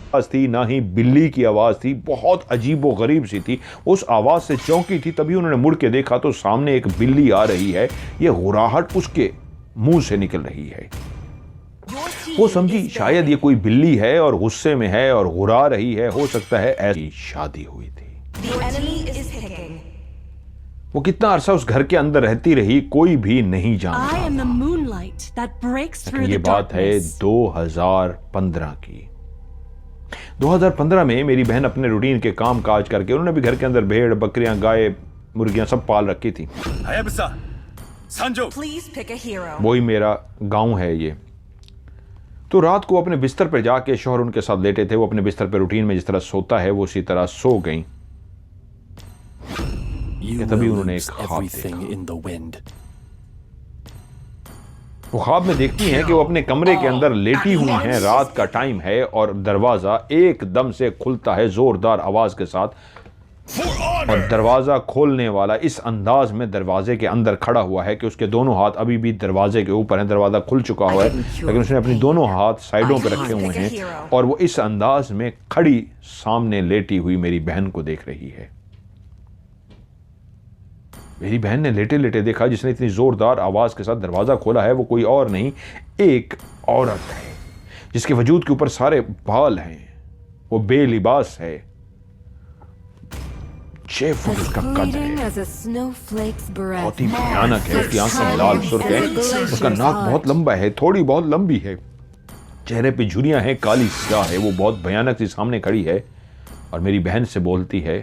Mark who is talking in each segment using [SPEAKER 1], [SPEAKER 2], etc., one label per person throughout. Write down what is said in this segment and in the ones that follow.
[SPEAKER 1] आवाज़ थी, ना ही बिल्ली की आवाज़ थी, बहुत अजीबो गरीब सी थी। उस आवाज़ से चौंकी थी, तभी उन्होंने मुड़ के देखा तो सामने एक बिल्ली आ रही है। ये गुर्राहट उसके मुंह से निकल रही है। वो समझी शायद ये कोई बिल्ली है और गुस्से में है और गुर्रा रही है, हो सकता है ऐसी शादी हुई थी। वो कितना अरसा उस घर के अंदर रहती रही कोई भी नहीं जानता। ये बात है 2015 की। 2015 में मेरी बहन अपने रूटीन के काम काज करके, उन्होंने भी घर के अंदर भेड़ बकरियां गाय मुर्गियां सब पाल रखी थी। वही मेरा गांव है ये। तो रात को अपने बिस्तर पर जाके शौहर उनके साथ लेटे थे। वो अपने बिस्तर पर रूटीन में जिस तरह सोता है वो उसी तरह सो गई। तभी उन्होंने एक ख्वाब देखा। वो ख्वाब में देखती हैं कि वो अपने कमरे के अंदर लेटी हुई हैं, रात का टाइम है और दरवाजा एकदम से खुलता है जोरदार आवाज के साथ। और दरवाजा खोलने वाला इस अंदाज में दरवाजे के अंदर खड़ा हुआ है कि उसके दोनों हाथ अभी भी दरवाजे के ऊपर हैं। दरवाजा खुल चुका हुआ है लेकिन उसने अपनी दोनों हाथ साइडों पर रखे हुए हैं और वो इस अंदाज में खड़ी सामने लेटी हुई मेरी बहन को देख रही है। मेरी बहन ने लेटे लेटे देखा जिसने इतनी जोरदार आवाज के साथ दरवाजा खोला है वो कोई और नहीं, एक औरत है जिसके वजूद के ऊपर सारे बाल हैं। वो बेलिबास है, 6 फुट उसका कद है, बहुत ही भयानक है। उसकी आंखें लाल सुर्ख है, उसका नाक बहुत लंबा है, थोड़ी बहुत लंबी है, चेहरे पे झुर्रियां हैं, काली स्याह है। वो बहुत भयानक सी सामने खड़ी है और मेरी बहन से बोलती है,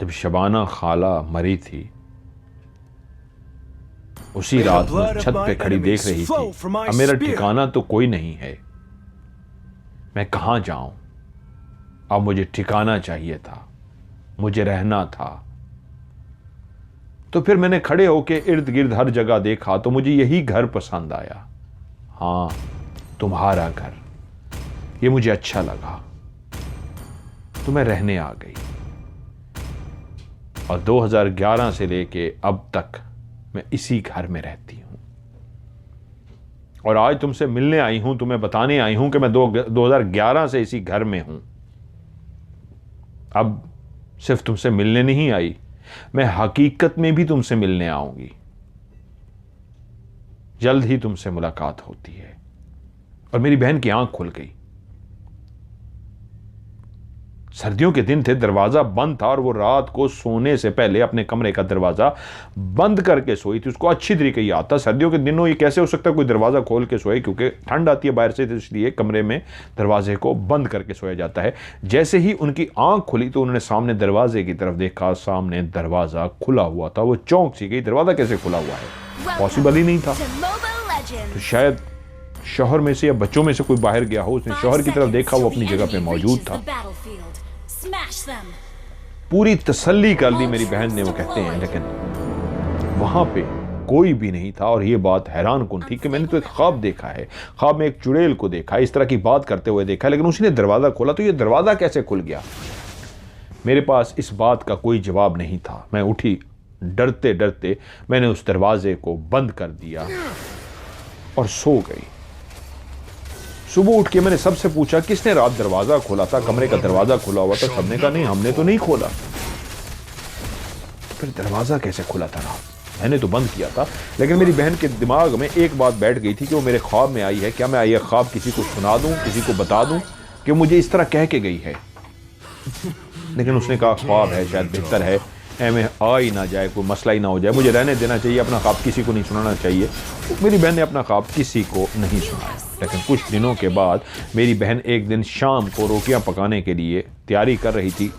[SPEAKER 1] जब शबाना खाला मरी थी उसी रात में छत पे खड़ी देख रही थी, अब मेरा ठिकाना तो कोई नहीं है, मैं कहां जाऊं? अब मुझे ठिकाना चाहिए था, मुझे रहना था। तो फिर मैंने खड़े होके इर्द गिर्द हर जगह देखा तो मुझे यही घर पसंद आया। हां, तुम्हारा घर, ये मुझे अच्छा लगा तो मैं रहने आ गई। और 2011 से लेके अब तक मैं इसी घर में रहती हूं और आज तुमसे मिलने आई हूं, तुम्हें बताने आई हूं कि मैं 2011 से इसी घर में हूं। अब सिर्फ तुमसे मिलने नहीं आई, मैं हकीकत में भी तुमसे मिलने आऊंगी। जल्द ही तुमसे मुलाकात होती है। और मेरी बहन की आंख खुल गई। सर्दियों के दिन थे, दरवाजा बंद था और वो रात को सोने से पहले अपने कमरे का दरवाजा बंद करके सोई थी। उसको अच्छी तरीके याद था सर्दियों के दिनों ये कैसे हो सकता है कोई दरवाजा खोल के सोए, क्योंकि ठंड आती है बाहर से, तो इसलिए कमरे में दरवाजे को बंद करके सोया जाता है। जैसे ही उनकी आंख खुली तो उन्होंने सामने दरवाजे की तरफ देखा, सामने दरवाजा खुला हुआ था। वो चौंक सी गई, दरवाजा कैसे खुला हुआ है, पॉसिबल ही नहीं था। तो शायद शौहर में से या बच्चों में से कोई बाहर गया हो, उसने शौहर की तरफ देखा, वो अपनी जगह पे मौजूद था। पूरी तसल्ली कर ली मेरी बहन ने, वो कहते हैं, लेकिन वहां पे कोई भी नहीं था। और ये बात हैरान कुन थी कि मैंने तो एक ख्वाब देखा है, ख्वाब में एक चुड़ैल को देखा, इस तरह की बात करते हुए देखा, लेकिन उसने दरवाजा खोला तो ये दरवाजा कैसे खुल गया? मेरे पास इस बात का कोई जवाब नहीं था। मैं उठी, डरते डरते मैंने उस दरवाजे को बंद कर दिया और सो गई। सुबह उठ के मैंने सबसे पूछा, किसने रात दरवाजा खोला था? कमरे का दरवाजा खुला हुआ था। सबने कहा नहीं, हमने तो नहीं खोला। फिर दरवाजा कैसे खुला था रात? मैंने तो बंद किया था। लेकिन मेरी बहन के दिमाग में एक बात बैठ गई थी कि वो मेरे ख्वाब में आई है। क्या मैं ये ख्वाब किसी को सुना दूं, किसी को बता दूं कि मुझे इस तरह कह के गई है? लेकिन उसने कहा ख्वाब है, शायद बेहतर है में आ ही ना जाए, कोई मसला ही ना हो जाए, मुझे रहने देना चाहिए, अपना ख्वाब किसी को नहीं सुनाना चाहिए। तो मेरी बहन ने अपना ख्वाब किसी को नहीं सुनाया। लेकिन कुछ दिनों के बाद मेरी बहन एक दिन शाम को रोटियां पकाने के लिए तैयारी कर रही थी,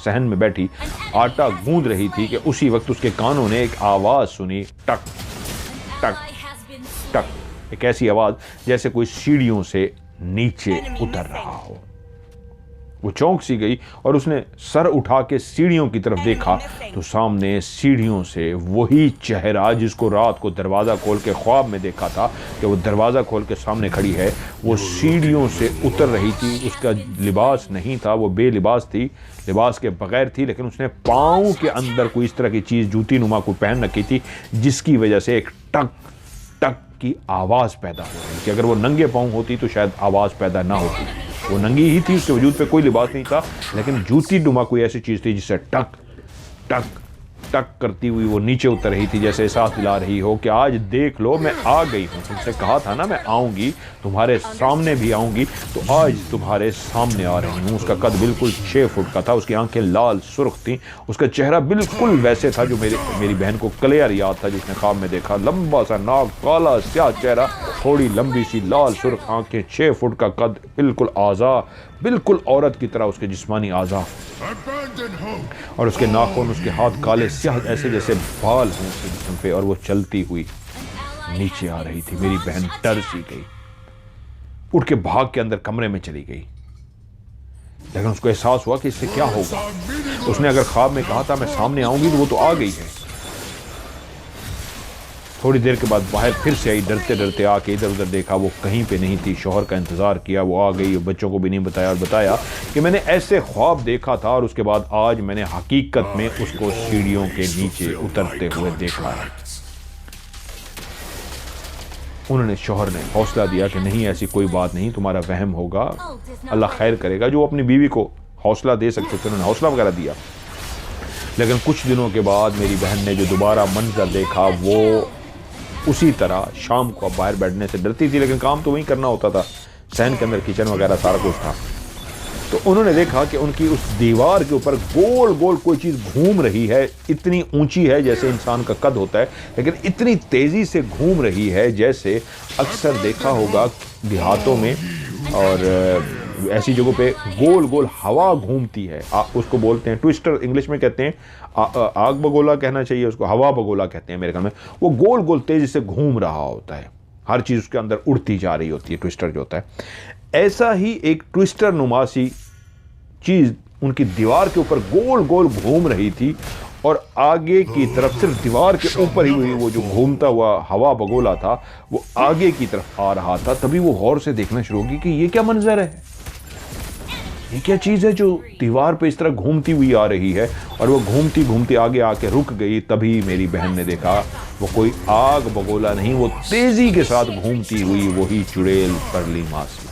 [SPEAKER 1] सहन में बैठी आटा गूंद रही थी कि उसी वक्त उसके कानों ने एक आवाज़ सुनी, टक टक टक। एक ऐसी आवाज़ जैसे कोई सीढ़ियों से नीचे उतर रहा हो। वो चौंक सी गई और उसने सर उठा के सीढ़ियों की तरफ देखा तो सामने सीढ़ियों से वही चेहरा जिसको रात को दरवाज़ा खोल के ख्वाब में देखा था कि वो दरवाज़ा खोल के सामने खड़ी है, वो सीढ़ियों से उतर रही थी। उसका लिबास नहीं था, वो बेलिबास थी, लिबास के बगैर थी, लेकिन उसने पाँव के अंदर कोई इस तरह की चीज़ जूती नुमा को पहन रखी थी जिसकी वजह से एक टक टक की आवाज़ पैदा हो रही थी। अगर वो नंगे पाँव होती तो शायद आवाज़ पैदा ना होती। वो नंगी ही थी, उसके वजूद पे कोई लिबास नहीं था, लेकिन जूती डुमा कोई ऐसी चीज़ थी जिससे टक टक टक करती हुई वो नीचे उतर रही थी, जैसे एहसास दिला रही हो कि आज देख लो मैं आ गई हूँ। तुमसे कहा था ना मैं आऊँगी, तुम्हारे सामने भी आऊँगी, तो आज तुम्हारे सामने आ रही हूँ। उसका कद बिल्कुल 6 फुट का था, उसकी आंखें लाल सुर्ख थीं, उसका चेहरा बिल्कुल वैसे था जो मेरी बहन को क्लियर याद था जिसने ख्वाब में देखा। लंबा सा नाक, काला स्याह चेहरा, थोड़ी लंबी सी लाल सुर्ख आंखें, 6 फुट का कद, बिल्कुल आज़ा, बिल्कुल औरत की तरह उसके जिस्मानी आज़ा, और उसके नाखून, उसके हाथ काले स्याह ऐसे जैसे बाल हों उसके जिस्म पे, और वो चलती हुई नीचे आ रही थी। मेरी बहन डर सी गई, उठ के भाग के अंदर कमरे में चली गई, लेकिन उसको एहसास हुआ कि इससे क्या होगा। उसने अगर ख्वाब में कहा था मैं सामने आऊंगी, तो वो तो आ गई है। थोड़ी देर के बाद बाहर फिर से आई, डरते डरते आके इधर उधर देखा, वो कहीं पे नहीं थी। शौहर का इंतज़ार किया, वो आ गई, बच्चों को भी नहीं बताया, और बताया कि मैंने ऐसे ख्वाब देखा था, और उसके बाद आज मैंने हकीकत में उसको सीढ़ियों के नीचे उतरते हुए देखा है। उन्होंने, शौहर ने हौसला दिया कि नहीं, ऐसी कोई बात नहीं, तुम्हारा वहम होगा, अल्लाह खैर करेगा। जो अपनी बीवी को हौसला दे सकते थे उन्होंने हौसला वगैरह दिया। लेकिन कुछ दिनों के बाद मेरी बहन ने जो दोबारा मंजर देखा, वो उसी तरह शाम को अब बाहर बैठने से डरती थी, लेकिन काम तो वहीं करना होता था, सहन के अंदर किचन वगैरह सारा कुछ था। तो उन्होंने देखा कि उनकी उस दीवार के ऊपर गोल गोल कोई चीज़ घूम रही है, इतनी ऊंची है जैसे इंसान का कद होता है, लेकिन इतनी तेज़ी से घूम रही है जैसे अक्सर देखा होगा देहातों में और ऐसी जगहों पे गोल गोल हवा घूमती है। उसको बोलते हैं ट्विस्टर, इंग्लिश में कहते हैं, आग बगोला कहना चाहिए उसको, हवा बगोला कहते हैं मेरे ख्याल में। वो गोल गोल तेज़ी से घूम रहा होता है, हर चीज़ उसके अंदर उड़ती जा रही होती है, ट्विस्टर जो होता है। ऐसा ही एक ट्विस्टर नुमासी चीज़ उनकी दीवार के ऊपर गोल गोल घूम रही थी, और आगे की तरफ सिर्फ दीवार के ऊपर ही वो जो घूमता हुआ हवा बगोला था वो आगे की तरफ आ रहा था। तभी वो गौर से देखना शुरू होगी कि ये क्या मंजर है, ये क्या चीज़ है जो दीवार पे इस तरह घूमती हुई आ रही है। और वो घूमती घूमती आगे आके रुक गई। तभी मेरी बहन ने देखा वो कोई आग बगोला नहीं, वो तेजी के साथ घूमती हुई वही चुड़ैल परली मासी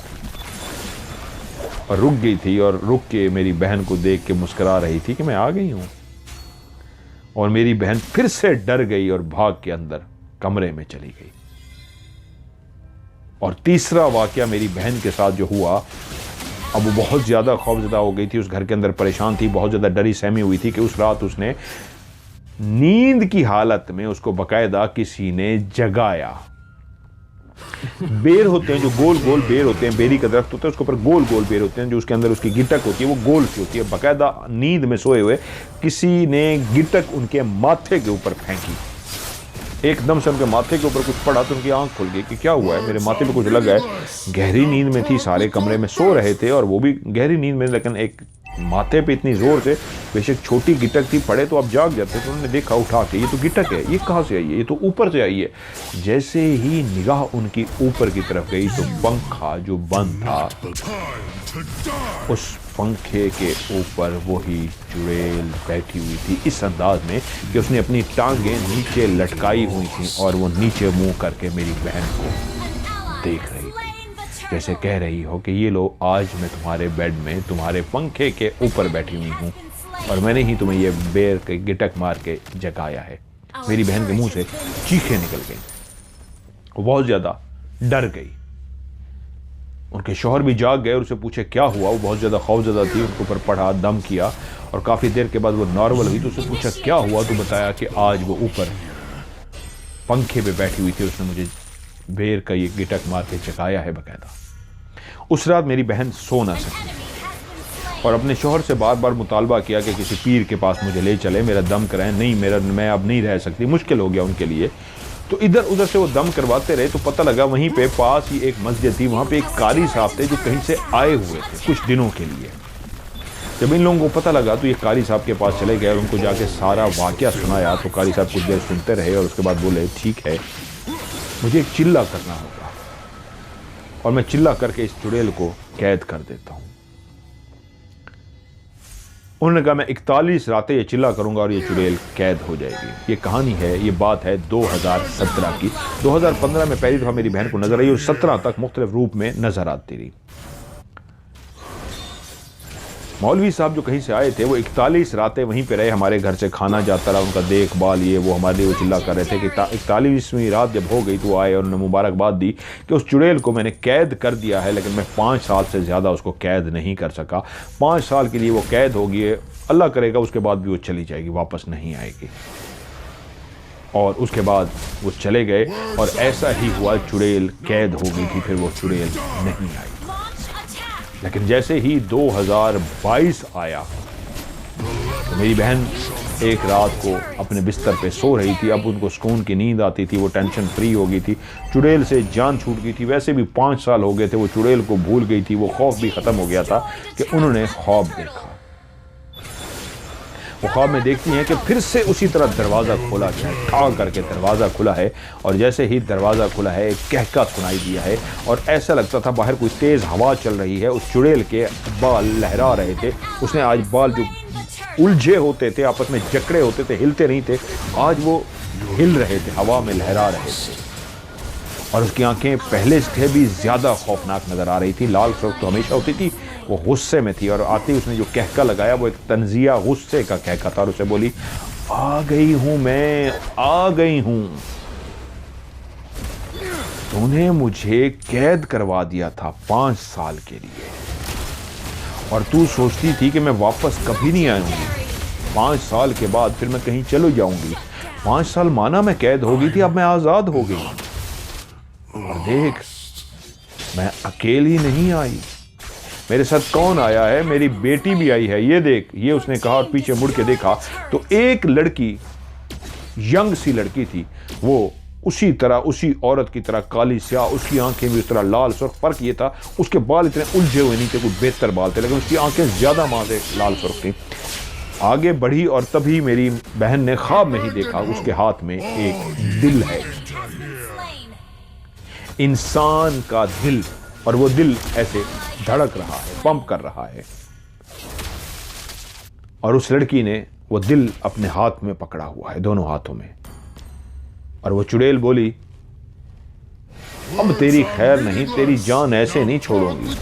[SPEAKER 1] और रुक गई थी, और रुक के मेरी बहन को देख के मुस्कुरा रही थी कि मैं आ गई हूं। और मेरी बहन फिर से डर गई और भाग के अंदर कमरे में चली गई। और तीसरा वाकया मेरी बहन के साथ जो हुआ, अब वो बहुत ज़्यादा खौफजदा हो गई थी, उस घर के अंदर परेशान थी, बहुत ज़्यादा डरी सहमी हुई थी कि उस रात उसने नींद की हालत में उसको बाकायदा किसी ने जगाया। बेर होते हैं जो गोल गोल बेर होते हैं, बेरी का दरख्त होता है, उसके ऊपर गोल गोल बेर होते हैं, जो उसके अंदर उसकी गिटक होती है वो गोल सी होती है। बाकायदा नींद में सोए हुए किसी ने गिटक उनके माथे के ऊपर फेंकी। एकदम से उनके माथे के ऊपर कुछ पड़ा तो उनकी आंख खुल गई कि क्या हुआ है, मेरे माथे पे कुछ लगा है। गहरी नींद में थी, सारे कमरे में सो रहे थे और वो भी गहरी नींद में, लेकिन एक माथे पे इतनी जोर से, बेशक छोटी गिटक थी, पड़े तो आप जाग जाते। तो उन्होंने देखा उठा के, ये तो गिटक है, ये कहाँ से आई है, ये तो ऊपर से आई है। जैसे ही निगाह उनकी ऊपर की तरफ गई तो पंखा जो बंद था, उस पंखे के ऊपर वही चुड़ैल बैठी हुई थी, इस अंदाज में कि उसने अपनी टांगें नीचे लटकाई हुई थी और वो नीचे मुंह करके मेरी बहन को देख रही थी, जैसे कह रही हो कि ये लो, आज मैं तुम्हारे बेड में तुम्हारे पंखे के ऊपर बैठी हुई हूँ और मैंने ही तुम्हें ये बेर के गिटक मार के जगाया है। मेरी बहन के मुंह से चीखें निकल गई, वो बहुत ज़्यादा डर गई। उनके शौहर भी जाग गए और उसे पूछे क्या हुआ। वो बहुत ज़्यादा खौफज़दा थी, उनके ऊपर पढ़ा, दम किया और काफ़ी देर के बाद वो नॉर्मल हुई। तो उससे पूछा क्या हुआ, तो बताया कि आज वो ऊपर पंखे पे बैठी हुई थी, उसने मुझे बेर का ये गिटक मार के जगाया है बाकायदा। उस रात मेरी बहन सो ना सकी और अपने शौहर से बार बार मुतालबा किया कि किसी पीर के पास मुझे ले चले, मेरा दम कराएं। नहीं, मैं अब नहीं रह सकती, मुश्किल हो गया उनके लिए। तो इधर उधर से वो दम करवाते रहे। तो पता लगा वहीं पे पास ही एक मस्जिद थी, वहाँ पे एक कारी साहब थे जो कहीं से आए हुए थे कुछ दिनों के लिए। जब इन लोगों को पता लगा तो ये कारी साहब के पास चले गए और उनको जाके सारा वाकया सुनाया। तो कारी साहब कुछ देर सुनते रहे और उसके बाद बोले ठीक है, मुझे एक चिल्ला करना होगा और मैं चिल्ला करके इस चुड़ैल को कैद कर देता हूँ। उन्होंने कहा मैं 41 रातें ये चिल्ला करूंगा और ये चुड़ैल कैद हो जाएगी। ये कहानी है, ये बात है 2017 की। 2015 में पहली दफ़ा मेरी बहन को नजर आई और 17 तक मुख्तलिफ रूप में नजर आती रही। मौलवी साहब जो कहीं से आए थे वो 41 रातें वहीं पे रहे, हमारे घर से खाना जाता रहा, उनका देखभाल ये वो, हमारे लिए वो चिल्ला कर रहे थे कि 41वीं रात जब हो गई तो वो आए और उन्होंने मुबारकबाद दी कि उस चुड़ैल को मैंने कैद कर दिया है, लेकिन मैं 5 साल से ज़्यादा उसको कैद नहीं कर सका। 5 साल के लिए वो कैद होगी, अल्लाह करेगा उसके बाद भी वो चली जाएगी, वापस नहीं आएगी। और उसके बाद वो चले गए और ऐसा ही हुआ, चुड़ैल कैद हो गई थी, फिर वो चुड़ैल नहीं आई। लेकिन जैसे ही 2022 आया तो मेरी बहन एक रात को अपने बिस्तर पे सो रही थी। अब उनको सुकून की नींद आती थी, वो टेंशन फ्री हो गई थी, चुड़ैल से जान छूट गई थी। वैसे भी 5 साल हो गए थे, वो चुड़ैल को भूल गई थी, वो खौफ भी ख़त्म हो गया था कि उन्होंने ख्वाब देखा। वो ख्वाब में देखती हैं कि फिर से उसी तरह दरवाज़ा खोला गया है, ठा करके दरवाज़ा खुला है, और जैसे ही दरवाज़ा खुला है एक कहका सुनाई दिया है और ऐसा लगता था बाहर कोई तेज़ हवा चल रही है। उस चुड़ैल के बाल लहरा रहे थे। उसने आज बाल जो उलझे होते थे, आपस में जकड़े होते थे, हिलते नहीं थे, आज वो हिल रहे थे, हवा में लहरा रहे थे। और उसकी आंखें पहले से भी ज़्यादा खौफनाक नज़र आ रही थी। लाल सुर्ख तो हमेशा होती थी, वो गुस्से में थी। और आते ही उसने जो कहका लगाया वो एक तंजिया गुस्से का कहका था और उसे बोली, आ गई हूं, मैं आ गई हूं। तूने मुझे कैद करवा दिया था 5 साल के लिए और तू सोचती थी कि मैं वापस कभी नहीं आऊंगी। 5 साल के बाद फिर मैं कहीं चलो जाऊंगी। 5 साल माना मैं कैद हो गई थी, अब मैं आज़ाद हो गई। और देख, मैं अकेली नहीं आई, मेरे साथ कौन आया है, मेरी बेटी भी आई है, ये देख। ये उसने कहा और पीछे मुड़ के देखा तो एक लड़की, यंग सी लड़की थी, वो उसी तरह, उसी औरत की तरह काली स्याह, उसकी आंखें भी उस तरह लाल सुर्ख। फर्क ये था उसके बाल इतने उलझे हुए नहीं थे, कुछ बेहतर बाल थे, लेकिन उसकी आंखें ज्यादा मां से लाल सुर्ख थी। आगे बढ़ी और तभी मेरी बहन ने ख्वाब में ही देखा उसके हाथ में एक दिल है, इंसान का दिल, और वो दिल ऐसे धड़क रहा है, पंप कर रहा है। और उस लड़की ने वो दिल अपने हाथ में पकड़ा हुआ है, दोनों हाथों में। और वो चुड़ैल बोली, अब तेरी खैर नहीं, तेरी जान ऐसे नहीं छोड़ूंगी।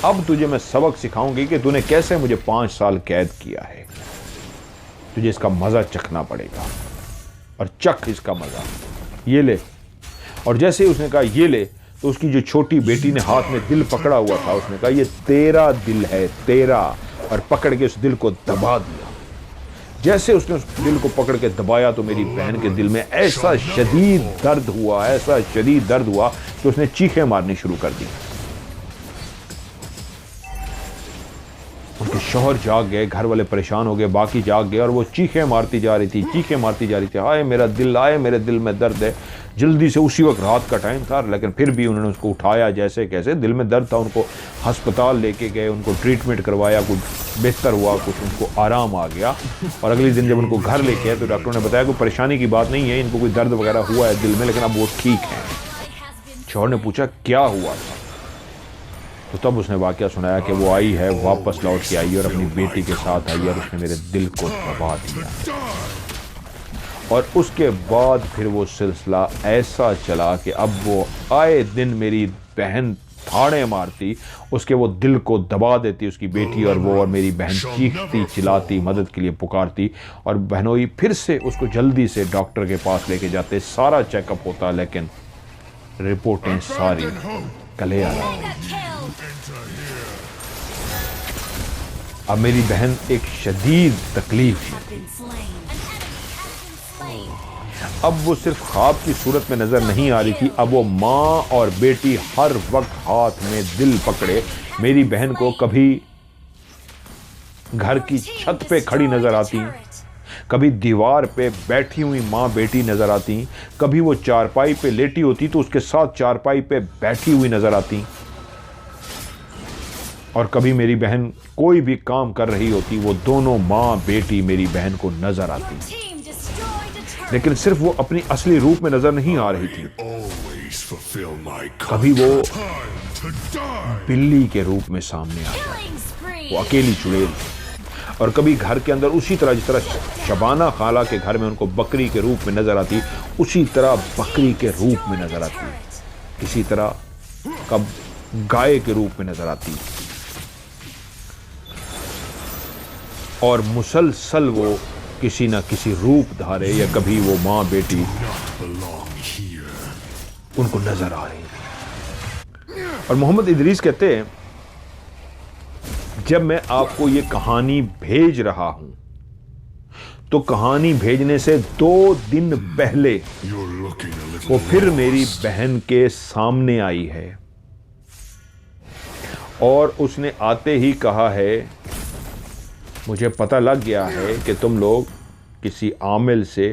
[SPEAKER 1] अब तुझे मैं सबक सिखाऊंगी कि तूने कैसे मुझे 5 साल कैद किया है। तुझे इसका मजा चखना पड़ेगा और चख इसका मजा, ये ले। और जैसे ही उसने कहा ये ले, तो उसकी जो छोटी बेटी ने हाथ में दिल पकड़ा हुआ था, उसने कहा ये तेरा दिल है, तेरा, और पकड़ के उस दिल को दबा दिया। जैसे उसने उस दिल को पकड़ के दबाया तो मेरी बहन के दिल में ऐसा शदीद दर्द हुआ, ऐसा शदीद दर्द हुआ कि उसने चीखें मारनी शुरू कर दी। उनके शौहर जाग गए, घर वाले परेशान हो गए, बाकी जाग गए, और वो चीखें मारती जा रही थी, चीखें मारती जा रही थी, हाय मेरा दिल, आए मेरे दिल में दर्द है। जल्दी से, उसी वक्त रात का टाइम था, लेकिन फिर भी उन्होंने उसको उठाया जैसे कैसे, दिल में दर्द था, उनको अस्पताल लेके गए, उनको ट्रीटमेंट करवाया, कुछ बेहतर हुआ, कुछ उनको आराम आ गया। और अगले दिन जब उनको घर लेके आए तो डॉक्टर ने बताया कोई परेशानी की बात नहीं है, इनको कोई दर्द वगैरह हुआ है दिल में, लेकिन अब वो ठीक है। शौहर ने पूछा क्या हुआ था, तो तब उसने वाकया सुनाया कि वो आई है, वापस लौट के आई और अपनी बेटी के साथ आई और उसने मेरे दिल को दबा दिया। और उसके बाद फिर वो सिलसिला ऐसा चला कि अब वो आए दिन मेरी बहन थाड़े मारती, उसके वो दिल को दबा देती उसकी बेटी, और वो और मेरी बहन चीखती चिल्लाती, मदद के लिए पुकारती, और बहनोई फिर से उसको जल्दी से डॉक्टर के पास लेके जाते, सारा चेकअप होता, लेकिन रिपोर्टें सारी कले आ रही। अब मेरी बहन एक शदीद तकलीफ में, अब वो सिर्फ ख्वाब की सूरत में नजर नहीं आ रही थी, अब वो माँ और बेटी हर वक्त हाथ में दिल पकड़े मेरी बहन को कभी घर की छत पे खड़ी नजर आती, कभी दीवार पे बैठी हुई माँ बेटी नजर आती, कभी वो चारपाई पे लेटी होती तो उसके साथ चारपाई पे बैठी हुई नजर आती, और कभी मेरी बहन कोई भी काम कर रही होती, वो दोनों माँ बेटी मेरी बहन को नजर आती, लेकिन सिर्फ वो अपनी असली रूप में नजर नहीं आ रही थी। कभी वो बिल्ली के रूप में सामने आ जाती, वो अकेली चुड़ैल, और कभी घर के अंदर उसी तरह जिस तरह शबाना खाला के घर में उनको बकरी के रूप में नज़र आती, उसी तरह बकरी के रूप में नज़र आती, इसी तरह कब गाय के रूप में नज़र आती, और मुसलसल वो किसी न किसी रूप धारे या कभी वो माँ बेटी उनको नज़र आ रही थी। और मोहम्मद इदरीस कहते हैं, जब मैं आपको ये कहानी भेज रहा हूं तो कहानी भेजने से 2 दिन पहले वो फिर मेरी बहन के सामने आई है और उसने आते ही कहा है, मुझे पता लग गया है कि तुम लोग किसी आमिल से,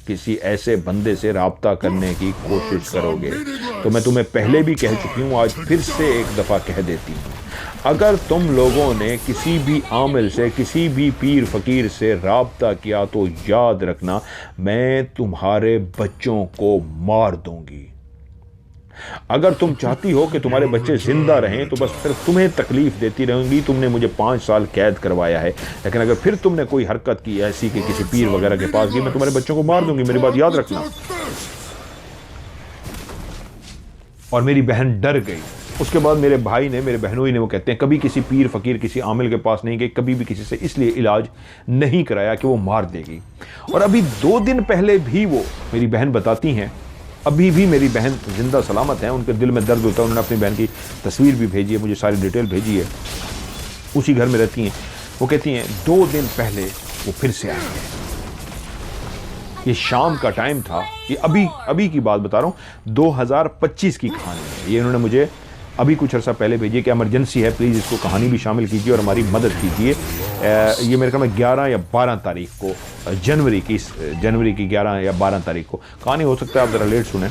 [SPEAKER 1] किसी ऐसे बंदे से राब्ता करने की कोशिश करोगे, तो मैं तुम्हें पहले भी कह चुकी हूं, आज फिर से एक दफ़ा कह देती हूं, अगर तुम लोगों ने किसी भी आमिल से, किसी भी पीर फ़कीर से राब्ता किया तो याद रखना मैं तुम्हारे बच्चों को मार दूंगी। अगर तुम चाहती हो कि तुम्हारे बच्चे जिंदा रहें तो बस फिर तुम्हें तकलीफ देती रहूंगी। तुमने मुझे 5 साल कैद करवाया है, लेकिन अगर फिर तुमने कोई हरकत की ऐसी कि किसी पीर वगैरह के पास गई, मैं तुम्हारे बच्चों को मार दूंगी, मेरी बात याद रखना। और मेरी बहन डर गई। उसके बाद मेरे भाई ने, मेरे बहनोई ने, वो कहते हैं, कभी किसी पीर फ़कीर, किसी आमिल के पास नहीं गए, कभी भी किसी से इसलिए इलाज नहीं कराया कि वो मार देगी। और अभी 2 दिन पहले भी वो, मेरी बहन बताती हैं, अभी भी मेरी बहन जिंदा सलामत है, उनके दिल में दर्द होता है, उन्होंने अपनी बहन की तस्वीर भी भेजी है, मुझे सारी डिटेल भेजी है, उसी घर में रहती हैं। वो कहती हैं 2 दिन पहले वो फिर से आई है। ये शाम का टाइम था, ये अभी की बात बता रहा हूँ, 2025 की कहानी है। ये उन्होंने मुझे अभी कुछ अर्सा पहले भेजी कि इमरजेंसी है, प्लीज़ इसको कहानी भी शामिल कीजिए और हमारी मदद कीजिए। ये मेरे ख्याल में 11 या 12 तारीख को, जनवरी की 11 या 12 तारीख को कहानी, हो सकता है आप ज़रा लेट सुने,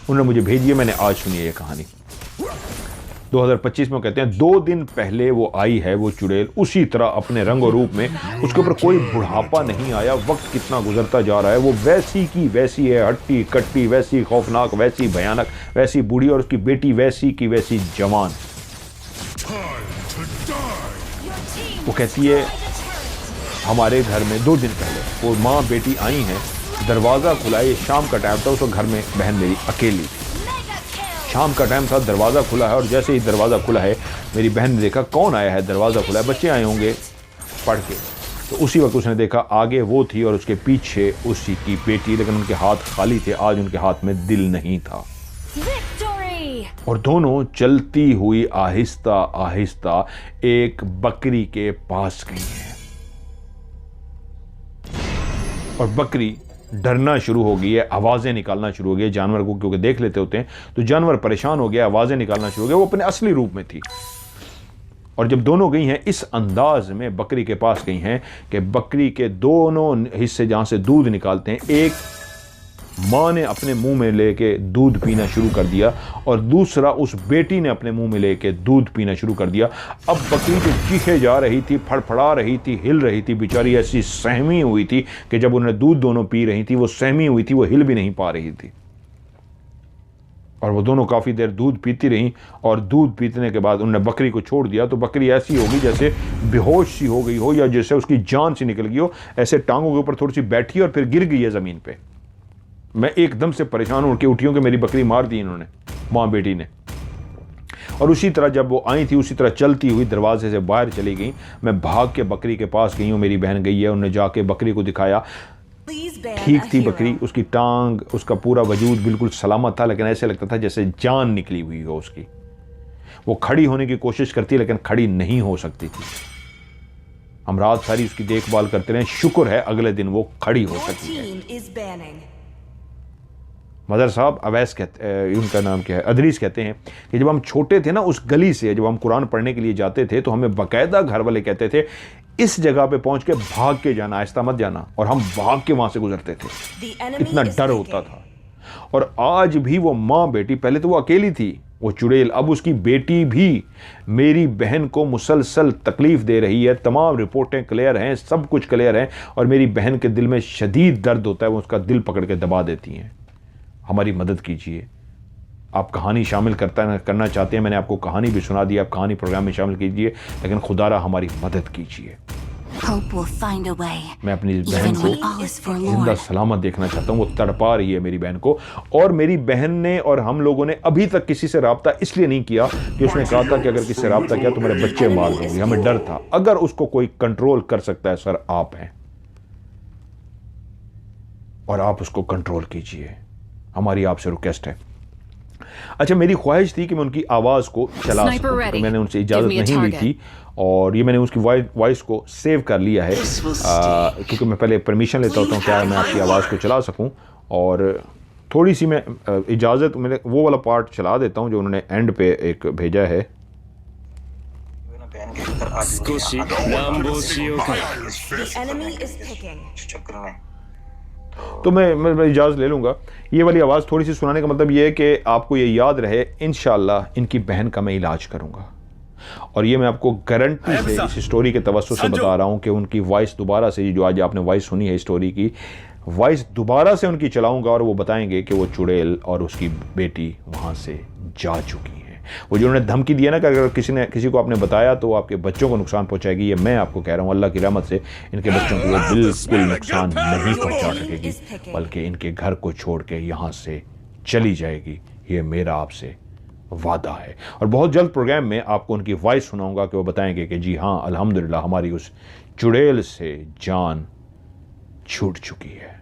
[SPEAKER 1] उन्होंने मुझे भेजी है, मैंने आज सुनी है ये कहानी। 2025 में कहते हैं 2 दिन पहले वो आई है, वो चुड़ैल, उसी तरह अपने रंग और रूप में, उसके ऊपर कोई बुढ़ापा नहीं आया, वक्त कितना गुजरता जा रहा है, वो वैसी की वैसी है, हट्टी कट्टी, वैसी खौफनाक, वैसी भयानक, वैसी बूढ़ी, और उसकी बेटी वैसी की वैसी जवान। वो कहती है हमारे घर में 2 दिन पहले वो माँ बेटी आई हैं, दरवाज़ा खुला है, ये शाम का टाइम था, उस घर में बहन मेरी अकेली थी, शाम का टाइम था, दरवाज़ा खुला है, और जैसे ही दरवाज़ा खुला है मेरी बहन ने देखा कौन आया है, दरवाज़ा खुला है, बच्चे आए होंगे पढ़ के, तो उसी वक्त उसने देखा आगे वो थी और उसके पीछे उसी की बेटी, लेकिन उनके हाथ खाली थे, आज उनके हाथ में दिल नहीं था। और दोनों चलती हुई आहिस्ता आहिस्ता एक बकरी के पास गई हैं, और बकरी डरना शुरू हो गई है, आवाज़ें निकालना शुरू हो गई है, जानवर को क्योंकि देख लेते होते हैं तो जानवर परेशान हो गया, आवाज़ें निकालना शुरू हो गया, वो अपने असली रूप में थी। और जब दोनों गई हैं इस अंदाज में बकरी के पास गई हैं कि बकरी के दोनों हिस्से जहाँ से दूध निकालते हैं, एक माँ ने अपने मुंह में लेके दूध पीना शुरू कर दिया और दूसरा उस बेटी ने अपने मुंह में लेके दूध पीना शुरू कर दिया। अब बकरी जो चीखे जा रही थी, फड़फड़ा रही थी, हिल रही थी, बेचारी ऐसी सहमी हुई थी कि जब उन्हें दूध दोनों पी रही थी वो सहमी हुई थी, वो हिल भी नहीं पा रही थी। और वो दोनों काफ़ी देर दूध पीती रहीं, और दूध पीने के बाद उन्होंने बकरी को छोड़ दिया तो बकरी ऐसी होगी जैसे बेहोश सी हो गई हो या जैसे उसकी जान सी निकल गई हो, ऐसे टांगों के ऊपर थोड़ी सी बैठी और फिर गिर गई है ज़मीन पे। मैं एकदम से परेशान उठ के उठी हूँ कि मेरी बकरी मार दी इन्होंने, माँ बेटी ने। और उसी तरह जब वो आई थी उसी तरह चलती हुई दरवाजे से बाहर चली गई। मैं भाग के बकरी के पास गई हूँ, मेरी बहन गई है, उन्होंने जाके बकरी को दिखाया, ठीक थी बकरी, उसकी टांग, उसका पूरा वजूद बिल्कुल सलामत था, लेकिन ऐसे लगता था जैसे जान निकली हुई हो उसकी। वो खड़ी होने की कोशिश करती लेकिन खड़ी नहीं हो सकती थी। हम रात सारी उसकी देखभाल करते रहे, शुक्र है अगले दिन वो खड़ी हो सकी है। मदर साहब अवैस कहते, उनका नाम क्या है, अदरीस, कहते हैं कि जब हम छोटे थे ना, उस गली से जब हम कुरान पढ़ने के लिए जाते थे तो हमें बाकायदा घर वाले कहते थे इस जगह पे पहुंच के भाग के जाना, आहिस्ता मत जाना, और हम भाग के वहां से गुजरते थे, इतना डर होता था। और आज भी वो माँ बेटी, पहले तो वो अकेली थी वो चुड़ैल, अब उसकी बेटी भी मेरी बहन को मुसलसल तकलीफ दे रही है। तमाम रिपोर्टें क्लियर हैं, सब कुछ क्लियर है, और मेरी बहन के दिल में शदीद दर्द होता है, वो उसका दिल पकड़ के दबा देती हैं। हमारी मदद कीजिए। आप कहानी शामिल करना चाहते हैं, मैंने आपको कहानी भी सुना दी, आप कहानी प्रोग्राम में शामिल कीजिए, लेकिन खुदारा हमारी मदद कीजिए।
[SPEAKER 2] Hope will find a way.
[SPEAKER 1] मैं अपनी इस बहन
[SPEAKER 2] Even
[SPEAKER 1] को
[SPEAKER 2] when all is
[SPEAKER 1] जिंदा
[SPEAKER 2] forlorn.
[SPEAKER 1] सलामत देखना चाहता हूँ। वो तड़पा रही है मेरी बहन को, और मेरी बहन ने और हम लोगों ने अभी तक किसी से रब्ता इसलिए नहीं किया कि उसने कहा था कि अगर किसी से रब्ता किया तो मेरे बच्चे मार दूंगी। हमें डर था। अगर उसको कोई कंट्रोल कर सकता है सर, आप हैं, और आप उसको कंट्रोल कीजिए। हमारी आपसे रिक्वेस्ट है। अच्छा, मेरी ख्वाहिश थी कि मैं उनकी आवाज़ को चला सकूं, तो मैंने उनसे इजाज़त नहीं ली थी, और ये मैंने उसकी वॉइस को सेव कर लिया है, क्योंकि मैं पहले परमिशन लेता होता हूँ क्या मैं आपकी आवाज़ को चला सकूं। और थोड़ी सी मैं इजाज़त, मैंने वो वाला पार्ट चला देता हूँ जो उन्होंने एंड पे एक भेजा है। तो मैं इजाज़त ले लूँगा। ये वाली आवाज़ थोड़ी सी सुनाने का मतलब ये है कि आपको ये याद रहे, इंशाअल्लाह इनकी बहन का मैं इलाज करूँगा। और ये मैं आपको गारंटी से इस स्टोरी के तवज्जो से बता रहा हूँ कि उनकी वॉइस दोबारा से, जो आज आपने वॉइस सुनी है स्टोरी की, वॉइस दोबारा से उनकी चलाऊँगा और वो बताएंगे कि वो चुड़ैल और उसकी बेटी वहाँ से जा चुकी है। वो जो उन्होंने धमकी दिया ना कि अगर किसी को आपने बताया तो आपके बच्चों को नुकसान पहुंचाएगी, ये मैं आपको कह रहा हूँ, अल्लाह की रहमत से इनके बच्चों को वो बिल्कुल नुकसान नहीं पहुंचा सकेगी, बल्कि इनके घर को छोड़ के यहाँ से चली जाएगी। ये मेरा आपसे वादा है। और बहुत जल्द प्रोग्राम में आपको उनकी वॉइस सुनाऊंगा कि वो बताएंगे कि जी हाँ, अल्हम्दुलिल्लाह हमारी उस चुड़ैल से जान छूट चुकी है।